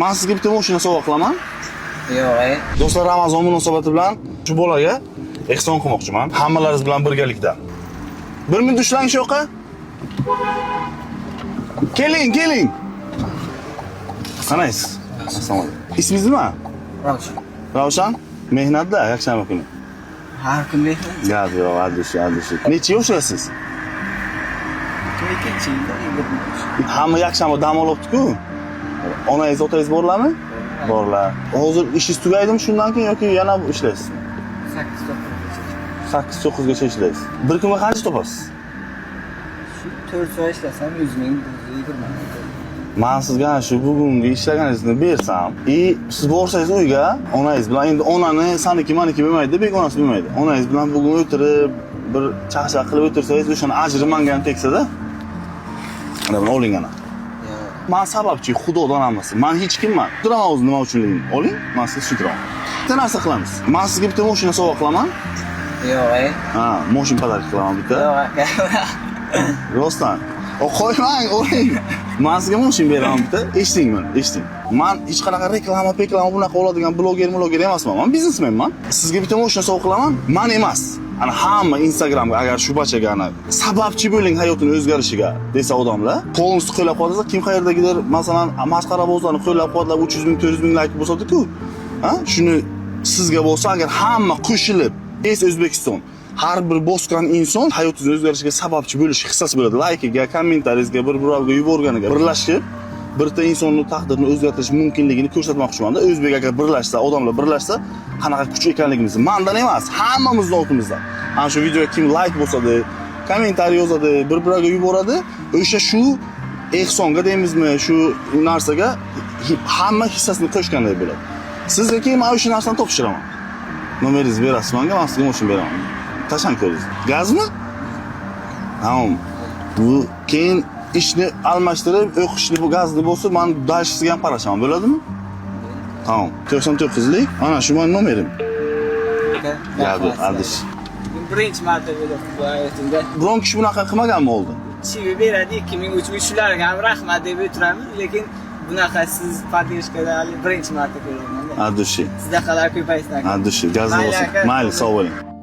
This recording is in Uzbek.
Men sizga bitta mashina sovg'a qilaman. Yo'q, Do'stlar, Ramazon munosabati bilan shu bolaga ehson qilmoqchiman. Hammalaringiz bilan birgalikda. 1 minut ushlang shu yoqqa. Keling. Qanaysiz? Assalomu alaykum. Ismingiz nima? Ravshan. Ravshan? Mehnatda, yakshanba kuni. Har kun mehnat. Gap yo'q, addish. Necha yoshsiz? Hamma yakshanba dam olibdi-ku. Onangiz, otangiz borlarmi? Borlar. Hozir ishingiz tugaydimi shundan keyin yoki yana ishlaysiz? 8-9 gacha ishlaysiz. Bir kunga qancha topasiz? 4 soat ishlasam 100 ming, 120 ming. Men sizga shu bugungi ishlaganingizni bersam, siz borsangiz uyga, onangiz bilan endi onani saniki meniki bo'lmaydi, begonasi bo'lmaydi. Onangiz bilan bugun o'tirib, bir chaqchaq qilib o'tirsangiz, o'shani ajri menga tegsa-da. Mana buni oling ana. Men sababchi Xudodan emas. Men hech kimman. Turaman o'zi nima uchunligini. Oling, men sizni tushuntiraman. Bitta narsa qilamiz. Men sizga bitta mashina sovg'a qilaman. Yo'q, Ha, mashina pодарок qilaman bitta. Yo'q. Rostdan. Qo'ymang, oling. Men sizga mashina beraman bitta. Eshiting meni, eshiting. Men hech qanaqa reklama bunaqa oladigan bloger emasman. Men biznesmenman. Sizga bitta mashina sovg'a qilaman. Men emas. Ana hamma Instagramga agar shu bachaga ana sababchi bo'ling hayotini o'zgarishiga desa odamlar, qo'lni qo'llab qolsa, kim qayerdagidir, masalan, masxara bozlarni qo'llab qo'llab 300 ming, 400 ming like bo'lsa-ku, ha? Shuni sizga bo'lsa, agar hamma qo'shilib, O'zbekiston har bir bosgan inson hayotini o'zgarishiga sababchi bo'lish hissasi bo'ladi. Like'iga, kommentariyasiga, birovga yuborganiga birlashib birta insonning taqdirini o'zgartirish mumkinligini ko'rsatmoqchiman-da. O'zbek agar birlashsa, odamlar birlashsa, qanaqa kuch ekanligimizni mendan emas, hammamizning ortimizdan. Ana shu videoga kim like bosadi, kommentariy yozadi, bir-biriga yuboradi, o'sha shu ehsonga deymizmi, shu narsaga hamma hissasini qo'shgandek bo'ladi. Sizga keyin men o'sha narsani topshiraman. Nomeringizni berasiz menga, men sizga mashina beraman. Tashakkuringiz. Gazmi? Tamam. Bu keyin ishni almashtirib, o'qishni bu gazni bo'lsa, men dashsiga ham qarashaman, bo'ladimi? Tamam. 99lik. Ana shu men nomerim. Gabi, adish. Birinchi marta bo'lib bu hayotimda. Biron kishi bunaqa qilmaganmi oldin? Chivi beradi 2000, 3000 shularga ham rahmat deb o'tiramiz, lekin bunaqa siz podдержкада birinchi marta ko'ryapman. Adish. Sizda qalar ko'paysin. Adish, gazni bo'lsa. Mayli, sog' bo'ling.